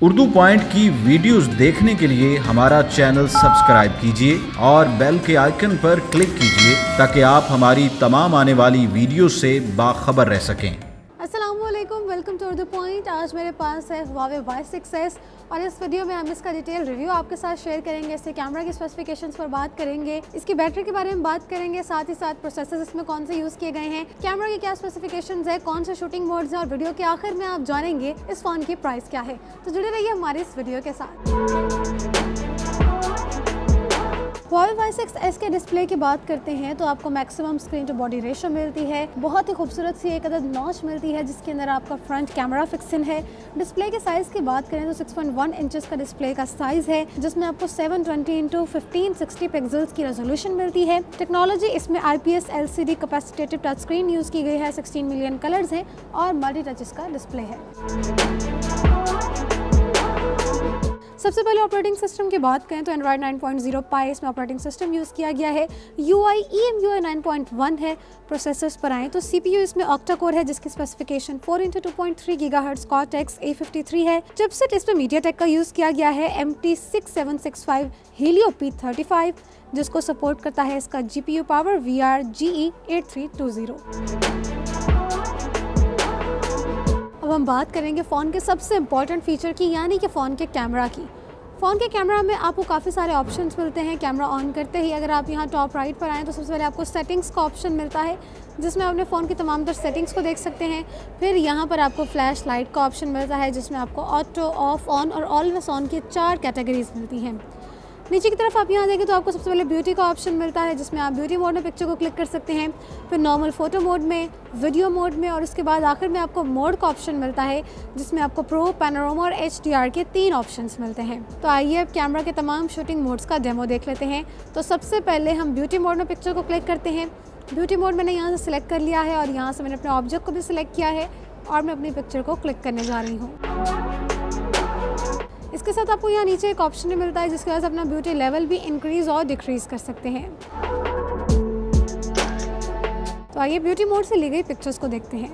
Urdu point की videos देखने के लिए हमारा चैनल सब्सक्राइब कीजिए और बेल के आइकन पर क्लिक कीजिए ताकि आप हमारी तमाम आने वाली वीडियो से बाखबर रह सकें। अस्सलामुअलैकुम, वेलकम टू उर्दू पॉइंट। आज मेरे पास है Huawei Y6s और इस वीडियो में हम इसका डिटेल रिव्यू आपके साथ शेयर करेंगे। इसके कैमरा की स्पेसिफिकेशंस पर बात करेंगे, इसकी बैटरी के बारे में बात करेंगे, साथ ही साथ प्रोसेसर्स इसमें कौन से यूज़ किए गए हैं, कैमरा की क्या स्पेसिफिकेशंस है, कौन से शूटिंग मोड्स हैं और वीडियो के आखिर में आप जानेंगे इस फ़ोन की प्राइस क्या है। तो जुड़े रहिए हमारी इस वीडियो के साथ। Huawei Y6s के डिस्प्ले की बात करते हैं तो आपको maximum screen to body ratio मिलती है। बहुत ही खूबसूरत सी एक अदद नॉच मिलती है जिसके अंदर आपका फ्रंट कैमरा फिक्सन है। डिस्प्ले के साइज़ की बात करें तो 6.1 इंचेस का डिस्प्ले का साइज़ है जिसमें आपको 720x1560 पिक्सल्स की रेजोल्यूशन मिलती है। टेक्नोलॉजी इसमें IPS LCD capacitive touch screen use की गई है। 16 मिलियन कलर्स हैं और मल्टी टच इसका डिस्प्ले है। सबसे पहले ऑपरेटिंग सिस्टम की बात करें तो एंड्रॉयड 9.0 पाई इसमें ऑपरेटिंग सिस्टम यूज़ किया गया है। UI EMUI 9.1 है। प्रोसेसर्स पर आएँ तो CPU इसमें ऑक्टा कोर है जिसकी specification 4x2.3 GHz Cortex A53 है। चिपसेट इसमें MediaTek का यूज़ किया गया है MT6765 Helio P35 जिसको सपोर्ट करता है इसका GPU पावर VR GE8320। अब हम बात करेंगे फ़ोन के सबसे इम्पॉर्टेंट फीचर की, यानी कि फ़ोन के कैमरा की। फ़ोन के कैमरा में आपको काफ़ी सारे ऑप्शंस मिलते हैं। कैमरा ऑन करते ही अगर आप यहाँ टॉप राइट पर आएँ तो सबसे पहले आपको सेटिंग्स का ऑप्शन मिलता है जिसमें आप अपने फ़ोन की तमाम तर सेटिंग्स को देख सकते हैं। फिर यहाँ पर आपको फ्लैश लाइट का ऑप्शन मिलता है जिसमें आपको ऑटो, ऑफ, ऑन और ऑलवेज ऑन की 4 कैटेगरीज मिलती हैं। नीचे की तरफ आप यहाँ देखें तो आपको सबसे पहले ब्यूटी का ऑप्शन मिलता है जिसमें आप ब्यूटी मोड में पिक्चर को क्लिक कर सकते हैं, फिर नॉर्मल फ़ोटो मोड में, वीडियो मोड में और उसके बाद आखिर में आपको मोड का ऑप्शन मिलता है जिसमें आपको प्रो, पैनोरामा और HDR के 3 ऑप्शंस मिलते हैं। तो आइए अब कैमरा के तमाम शूटिंग मोड्स का डेमो देख लेते हैं। तो सबसे पहले हम ब्यूटी मोड में पिक्चर को क्लिक करते हैं। ब्यूटी मोड मैंने यहाँ से सिलेक्ट कर लिया है और यहाँ से मैंने अपने ऑब्जेक्ट को भी सिलेक्ट किया है और मैं अपनी पिक्चर को क्लिक करने जा रही हूँ। इसके साथ आपको यहाँ नीचे एक ऑप्शन भी मिलता है जिसकी वजह से अपना ब्यूटी लेवल भी इंक्रीज़ और डिक्रीज़ कर सकते हैं। तो आइए ब्यूटी मोड से ली गई पिक्चर्स को देखते हैं।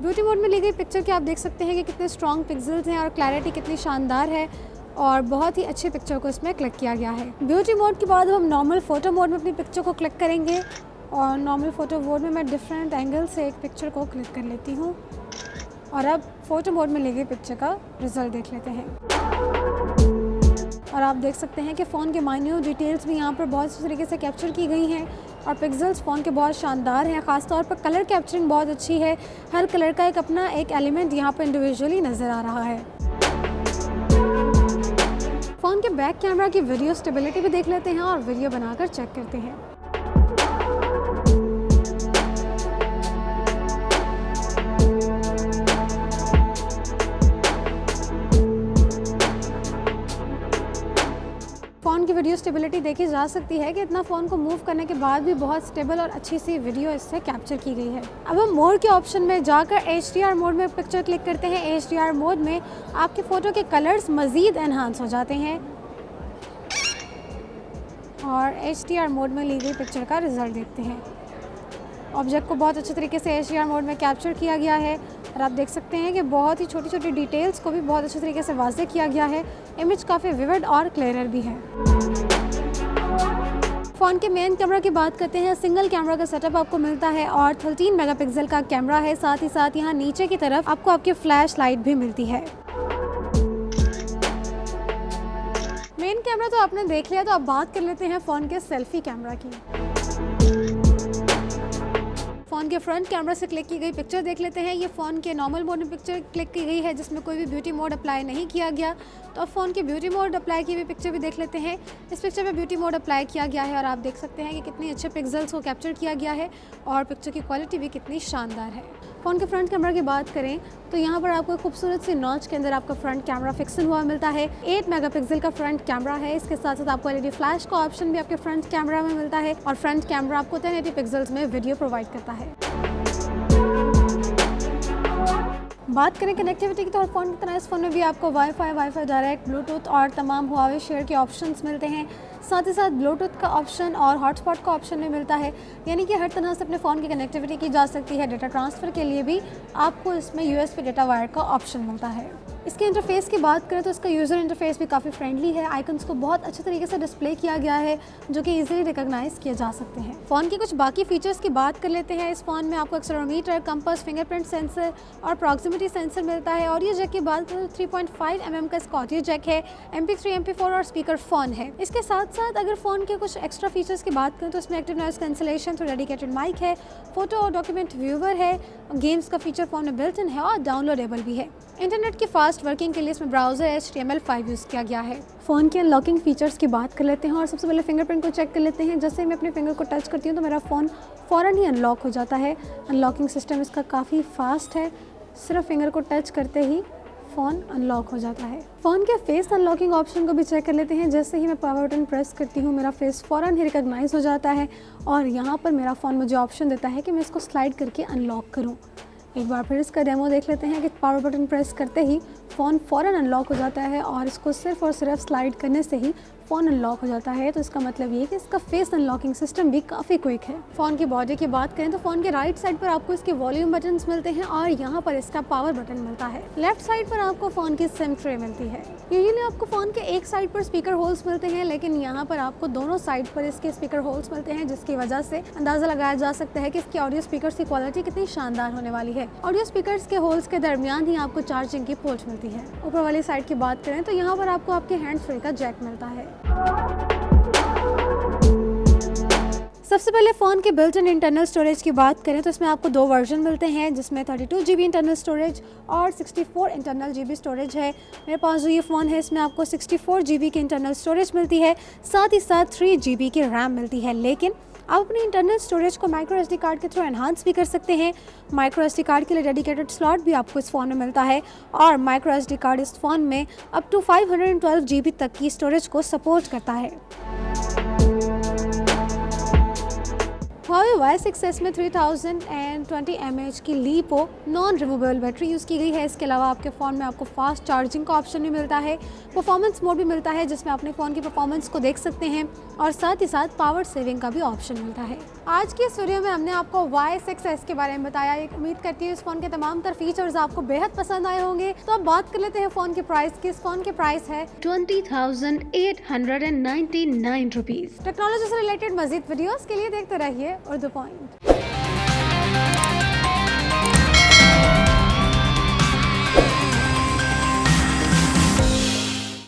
ब्यूटी मोड में ली गई पिक्चर के आप देख सकते हैं कि कितने स्ट्रॉन्ग पिक्सल्स हैं और क्लैरिटी कितनी शानदार है और बहुत ही अच्छी पिक्चर को इसमें क्लिक किया गया है। ब्यूटी मोड के बाद हम नॉर्मल फ़ोटो मोड में अपनी पिक्चर को क्लिक करेंगे और नॉर्मल फ़ोटो मोड में मैं डिफरेंट एंगल से एक पिक्चर को क्लिक कर लेती हूँ और अब फ़ोटो मोड में ली गई पिक्चर का रिज़ल्ट देख लेते हैं। और आप देख सकते हैं कि फ़ोन के माइन्यूट डिटेल्स भी यहाँ पर बहुत अच्छी तरीके से कैप्चर की गई हैं और पिक्सल्स फ़ोन के बहुत शानदार हैं। ख़ास तौर पर कलर कैप्चरिंग बहुत अच्छी है। हर कलर का एक अपना एक एलिमेंट यहाँ पर इंडिविजुअली नज़र आ रहा है। फ़ोन के बैक कैमरा की वीडियो स्टेबिलिटी भी देख लेते हैं और वीडियो बनाकर चेक करते हैं। फ़ोन की वीडियो स्टेबिलिटी देखी जा सकती है कि इतना फ़ोन को मूव करने के बाद भी बहुत स्टेबल और अच्छी सी वीडियो इससे कैप्चर की गई है। अब हम मोड के ऑप्शन में जाकर HDR मोड में पिक्चर क्लिक करते हैं। HDR मोड में आपके फ़ोटो के कलर्स मज़ीद एनहांस हो जाते हैं और HDR मोड में ली गई पिक्चर का रिज़ल्ट देखते हैं। ऑब्जेक्ट को बहुत अच्छे तरीके से HDR मोड में कैप्चर किया गया है और आप देख सकते हैं कि बहुत ही छोटी छोटी डिटेल्स को भी बहुत अच्छे तरीके से वाज़ेह किया गया है। इमेज काफ़ी विविड और क्लियर भी है। फ़ोन के मेन कैमरा की बात करते हैं। सिंगल कैमरा का सेटअप आपको मिलता है और 13 मेगापिक्सल का कैमरा है। साथ ही साथ यहाँ नीचे की तरफ आपको आपकी फ्लैश लाइट भी मिलती है। मेन कैमरा तो आपने देख लिया, तो अब बात कर लेते हैं फ़ोन के सेल्फी कैमरा की। फ़ोन के फ्रंट कैमरा से क्लिक की गई पिक्चर देख लेते हैं। ये फ़ोन के नॉर्मल मोड में पिक्चर क्लिक की गई है जिसमें कोई भी ब्यूटी मोड अप्लाई नहीं किया गया। तो अब फ़ोन के ब्यूटी मोड अप्लाई की हुई पिक्चर भी देख लेते हैं। इस पिक्चर में ब्यूटी मोड अप्लाई किया गया है और आप देख सकते हैं कि कितने अच्छे पिक्सल्स को कैप्चर किया गया है और पिक्चर की क्वालिटी भी कितनी शानदार है। फ़ोन के फ्रंट कैमरा की बात करें तो यहाँ पर आपको खूबसूरत सी नॉच के अंदर आपका फ्रंट कैमरा फिक्सन हुआ मिलता है। 8 मेगापिक्सल का फ्रंट कैमरा है। इसके साथ साथ आपको LED फ्लैश का ऑप्शन भी आपके फ्रंट कैमरा में मिलता है और फ्रंट कैमरा आपको 1080 पिक्सल्स में वीडियो प्रोवाइड करता है। बात करें कनेक्टिविटी की तो फ़ोन की तरह इस फ़ोन में भी आपको वाईफाई डायरेक्ट, ब्लूटूथ और तमाम हुआवे शेयर के ऑप्शंस मिलते हैं। साथ ही साथ ब्लूटूथ का ऑप्शन और हॉटस्पॉट का ऑप्शन भी मिलता है, यानी कि हर तरह से अपने फ़ोन की कनेक्टिविटी की जा सकती है। डेटा ट्रांसफ़र के लिए भी आपको इसमें USB डेटा वायर का ऑप्शन मिलता है। इसके इंटरफेस की बात करें तो इसका यूज़र इंटरफेस भी काफ़ी फ्रेंडली है। आइकन्स को बहुत अच्छे तरीके से डिस्प्ले किया गया है जो कि इजीली रिकॉग्नाइज किए जा सकते हैं। फ़ोन की कुछ बाकी फीचर्स की बात कर लेते हैं। इस फ़ोन में आपको एक्सेलेरोमीटर, कंपास, फिंगरप्रिंट सेंसर और प्रॉक्सिमिटी सेंसर मिलता है। ऑडियो जैक की बात करें तो 3.5 mm का इसका ऑडियो जैक है, MP3, MP4 और स्पीकर फ़ोन है। इसके साथ साथ अगर फ़ोन के कुछ एक्स्ट्रा फीचर्स की बात करें तो इसमें active noise cancellation through dedicated mic है, फोटो और डॉक्यूमेंट व्यूवर है, गेम्स का फीचर फ़ोन में बिल्ट इन है और डाउनलोडेबल भी है। इंटरनेट की फास्ट वर्किंग के लिए इसमें ब्राउज़र HTML5 यूज़ किया गया है। फ़ोन के अनलॉकिंग फीचर्स की बात कर लेते हैं और सबसे पहले फिंगरप्रिंट को चेक कर लेते हैं। जैसे मैं अपने फिंगर को टच करती हूँ तो मेरा फ़ोन फ़ौरन ही अनलॉक हो जाता है। अनलॉकिंग सिस्टम इसका काफ़ी फास्ट है, सिर्फ फिंगर को टच करते ही फ़ोन अनलॉक हो जाता है। फ़ोन के फेस अनलॉकिंग ऑप्शन को भी चेक कर लेते हैं। जैसे ही मैं पावर बटन प्रेस करती हूँ मेरा फेस फ़ौरन ही रिकॉग्नाइज हो जाता है और यहाँ पर मेरा फ़ोन मुझे ऑप्शन देता है कि मैं इसको स्लाइड करके अनलॉक करूँ। एक बार फिर इसका डेमो देख लेते हैं कि पावर बटन प्रेस करते ही फ़ोन फ़ौरन अनलॉक हो जाता है और इसको सिर्फ और सिर्फ स्लाइड करने से ही फ़ोन अनलॉक हो जाता है। तो इसका मतलब ये है कि इसका फेस अनलॉकिंग सिस्टम भी काफ़ी क्विक है। फ़ोन की बॉडी की बात करें तो फ़ोन के राइट साइड पर आपको इसके वॉल्यूम बटन्स मिलते हैं और यहाँ पर इसका पावर बटन मिलता है। लेफ्ट साइड पर आपको फ़ोन की सिम ट्रे मिलती है। यूजुअली आपको फ़ोन के एक साइड पर स्पीकर होल्स मिलते हैं, लेकिन यहाँ पर आपको दोनों साइड पर इसके स्पीकर होल्स मिलते हैं, जिसकी वजह से अंदाज़ा लगाया जा सकता है कि इसकी ऑडियो स्पीकर्स की क्वालिटी कितनी शानदार होने वाली है। ऑडियो स्पीकर्स के होल्स के दरमियान ही आपको चार्जिंग की पोर्ट मिलती है। ऊपर वाली साइड की बात करें तो यहाँ पर आपको आपके हैंड्स फ्री का जैक मिलता है। सबसे पहले फ़ोन के बिल्ट इन इंटरनल स्टोरेज की बात करें तो इसमें आपको 2 वर्जन मिलते हैं, जिसमें 32 GB इंटरनल स्टोरेज और 64 इंटरनल GB स्टोरेज है। मेरे पास जो ये फ़ोन है इसमें आपको 64 GB की इंटरनल स्टोरेज मिलती है, साथ ही साथ 3 GB की रैम मिलती है। लेकिन आप अपनी इंटरनल स्टोरेज को माइक्रो SD कार्ड के थ्रू एनहांस भी कर सकते हैं। माइक्रो SD कार्ड के लिए डेडिकेटेड स्लॉट भी आपको इस फ़ोन में मिलता है और माइक्रो SD कार्ड इस फ़ोन में अप टू 512 GB तक की स्टोरेज को सपोर्ट करता है। Huawei Y6s में 3020 mAh की LiPo non removable battery use की गई है। इसके अलावा आपके फ़ोन में आपको फास्ट चार्जिंग का ऑप्शन भी मिलता है, परफॉर्मेंस मोड भी मिलता है जिसमें अपने फ़ोन की परफॉर्मेंस को देख सकते हैं और साथ ही साथ पावर सेविंग का भी ऑप्शन मिलता है। आज की इस वीडियो में हमने आपको Y6s के बारे में बताया। एक उम्मीद करती हूँ इस फ़ोन के तमाम तर फीचर्स आपको बेहद पसंद आए होंगे। तो अब बात कर लेते हैं फ़ोन के प्राइस की। इस फ़ोन के प्राइस है 20,899 रुपीज़। टेक्नोलॉजी से रिलेटेड मजीद वीडियोस के लिए देखते रहिए उर्दू पॉइंट।